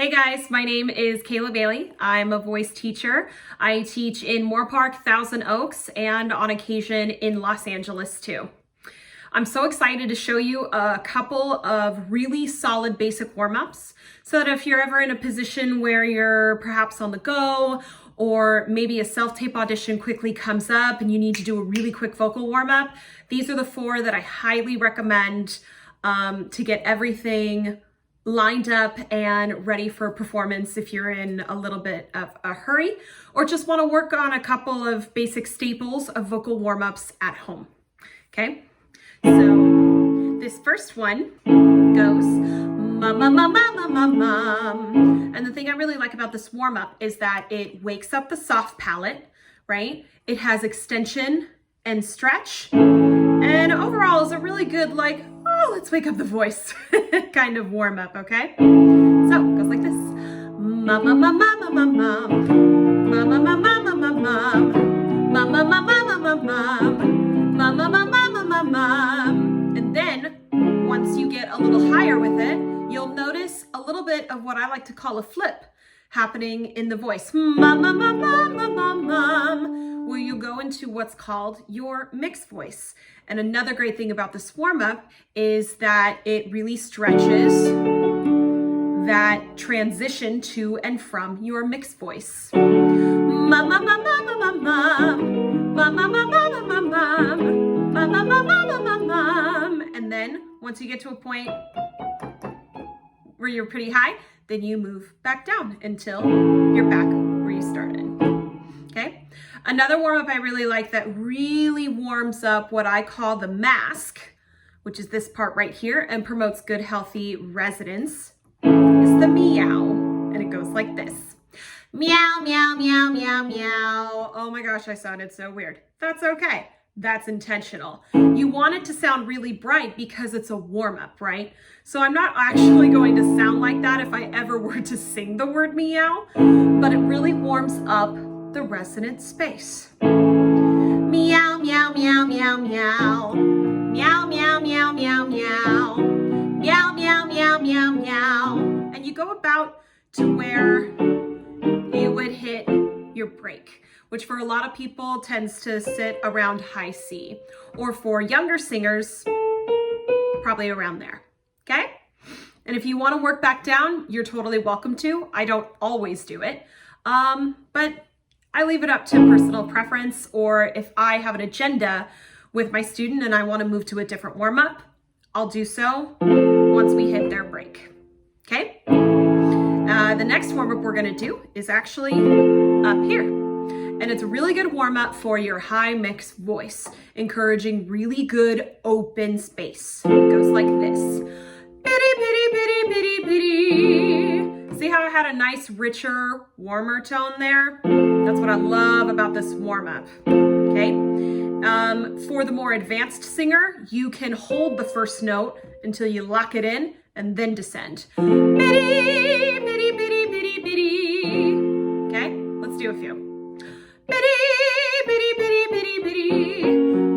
Hey guys, my name is Kayla Bailey. I'm a voice teacher. I teach in Moore Park, Thousand Oaks, and on occasion in Los Angeles too. I'm so excited to show you a couple of really solid basic warm-ups so that if you're ever in a position where you're perhaps on the go or maybe a self-tape audition quickly comes up and you need to do a really quick vocal warm-up, these are the four that I highly recommend to get everything lined up and ready for performance if you're in a little bit of a hurry or just want to work on a couple of basic staples of vocal warm-ups at home. Okay, so this first one goes mum, mum, mum, mum, mum, mum. And the thing I really like about this warm-up is that it wakes up the soft palate, right? It has extension and stretch, and overall is a really good, like, oh, let's wake up the voice kind of warm up, okay? So it goes like this. Mum, mum, mum, mum, mum, mum. Mum, mum, mum, mum, mum, mum, mum. Mum, mum, mum, mum, mum, mum. Mum, mum, mum, mum, mum, mum. And then once you get a little higher with it, you'll notice a little bit of what I like to call a flip happening in the voice. Mum, mum, mum, mum, mum, mum, mum, where you go into what's called your mixed voice. And another great thing about this warm-up is that it really stretches that transition to and from your mixed voice. Mum, mum, mum, mum, mum, mum, mum, mum, mum, mum, mum, mum, mum, mum, mum, mum, mum, mum. And then once you get to a point where you're pretty high, then you move back down until you're back where you started. Okay. Another warm-up I really like that really warms up what I call the mask, which is this part right here, and promotes good, healthy resonance, is the meow. And it goes like this. Meow, meow, meow, meow, meow. Oh my gosh, I sounded so weird. That's okay. That's intentional. You want it to sound really bright because it's a warm-up, right? So I'm not actually going to sound like that if I ever were to sing the word meow, but it really warms up the resonant space. Meow, meow, meow, meow, meow. Meow, meow, meow, meow, meow. Meow, meow, meow, meow, meow. And you go about to where you would hit your break, which for a lot of people tends to sit around high C, or for younger singers, probably around there, okay? And if you want to work back down, you're totally welcome to. I don't always do it, but I leave it up to personal preference, or if I have an agenda with my student and I want to move to a different warm-up, I'll do so once we hit their break, okay? The next warm-up we're going to do is actually up here. And it's a really good warm-up for your high mix voice, encouraging really good open space. It goes like this. Bitty, bitty, bitty, bitty, bitty. See how I had a nice, richer, warmer tone there? That's what I love about this warm-up, okay? For the more advanced singer, you can hold the first note until you lock it in and then descend. Bitty, bitty, bitty, bitty, bitty. Okay, let's do a few. Bitty, bitty, bitty, bitty, bitty.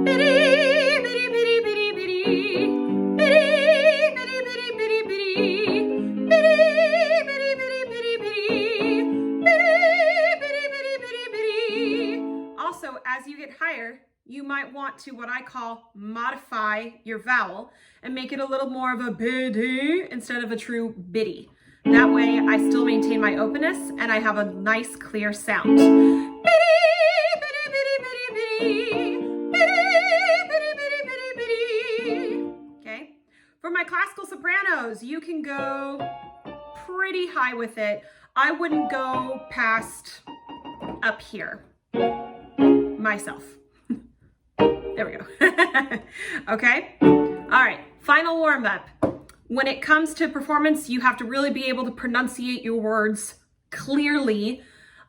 Bitty, bitty, bitty, bitty, bitty. Bitty, bitty, bitty, bitty, bitty. Bitty, bitty, bitty, bitty, bitty. Bitty, bitty, bitty, bitty, bitty. Also, as you get higher, you might want to, what I call, modify your vowel and make it a little more of a bitty instead of a true bitty. That way I still maintain my openness and I have a nice clear sound. Bitty, bitty, bitty, bitty, bitty. Bitty, bitty, bitty, bitty, bitty. Okay. For my classical sopranos, you can go pretty high with it. I wouldn't go past up here myself. There we go. Okay. All right. Final warm up. When it comes to performance, you have to really be able to pronunciate your words clearly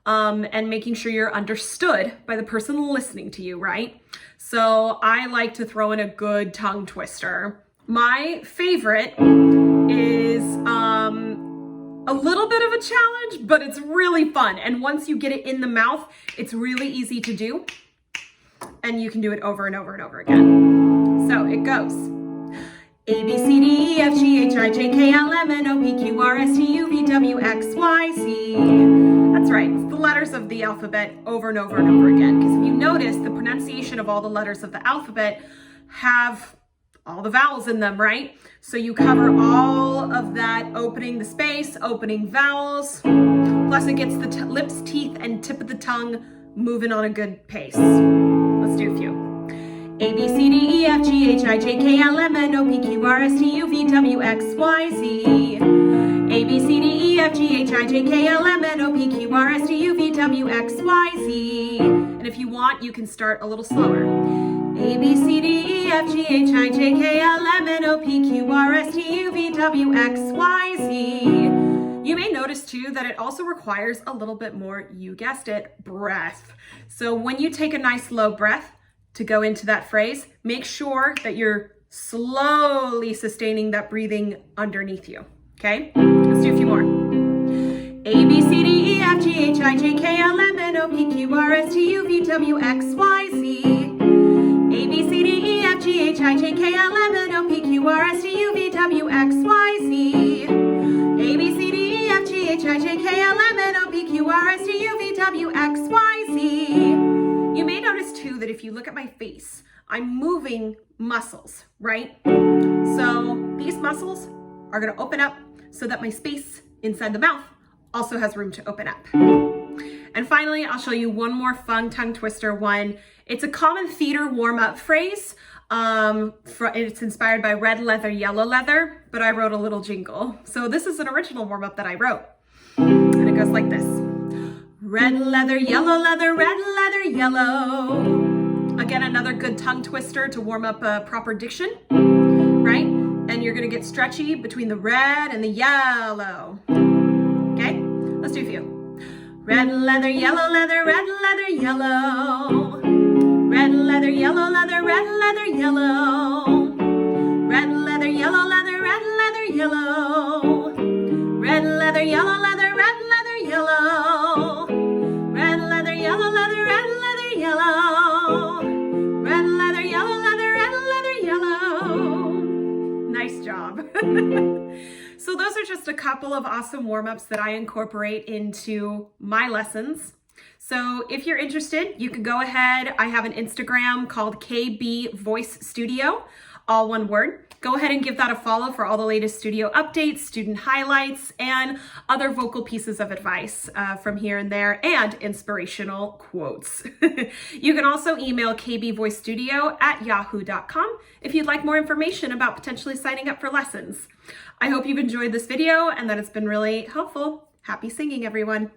and making sure you're understood by the person listening to you, right? So I like to throw in a good tongue twister. My favorite is a little bit of a challenge, but it's really fun. And once you get it in the mouth, it's really easy to do. And you can do it over and over and over again. So it goes. A, B, C, D, E, F, G, H, I, J, K, L, M, N, O, P, Q, R, S, T, U, V, W, X, Y, Z. That's right, it's the letters of the alphabet over and over and over again. Because if you notice, the pronunciation of all the letters of the alphabet have all the vowels in them, right? So you cover all of that, opening the space, opening vowels. Plus it gets the lips, teeth, and tip of the tongue moving on a good pace. Let's do a few. A, B, C, D, E, F, G, H, I, J, K, L, M, N, O, P, Q, R, S, T, U, V, W, X, Y, Z. A, B, C, D, E, F, G, H, I, J, K, L, M, N, O, P, Q, R, S, T, U, V, W, X, Y, Z. And if you want, you can start a little slower. A, B, C, D, E, F, G, H, I, J, K, L, M, N, O, P, Q, R, S, T, U, V, W, X, Y, Z. You may notice too that it also requires a little bit more, you guessed it, breath. So when you take a nice low breath to go into that phrase, make sure that you're slowly sustaining that breathing underneath you, okay? Let's do a few more. A, B, C, D, E, F, G, H, I, J, K, L, M, N, O, P, Q, R, S, T, U, V, W, X, Y, Z. A, B, C, D, E, F, G, H, I, J, K, L, M, N, O, P, Q, R, S, T, U, V, W, X, Y, Z. A, B, C, D, E, F, G, H, I, J, K, L, M, N, O, P, Q, R, S, T, U, V, W, X, Y, Z. You may notice too that if you look at my face, I'm moving muscles, right? So these muscles are gonna open up so that my space inside the mouth also has room to open up. And finally, I'll show you one more fun tongue twister one. It's a common theater warm-up phrase. It's inspired by red leather, yellow leather, but I wrote a little jingle. So this is an original warm-up that I wrote. And it goes like this. Red leather, red leather, yellow. Again, another good tongue twister to warm up a proper diction, right? And you're gonna get stretchy between the red and the yellow. Okay, let's do a few. Red leather, yellow leather, red leather, yellow. Red leather, yellow leather, red leather, yellow. Red leather, yellow leather, red leather, yellow. Red leather, yellow leather, red leather, yellow. Red leather, yellow leather, red leather, yellow. Red leather, yellow leather, red leather, yellow. Nice job. So those are just a couple of awesome warm-ups that I incorporate into my lessons. So if you're interested, you can go ahead. I have an Instagram called KB Voice Studio, all one word. Go ahead and give that a follow for all the latest studio updates, student highlights, and other vocal pieces of advice from here and there, and inspirational quotes. You can also email kbvoicestudio@yahoo.com if you'd like more information about potentially signing up for lessons. I hope you've enjoyed this video and that it's been really helpful. Happy singing, everyone.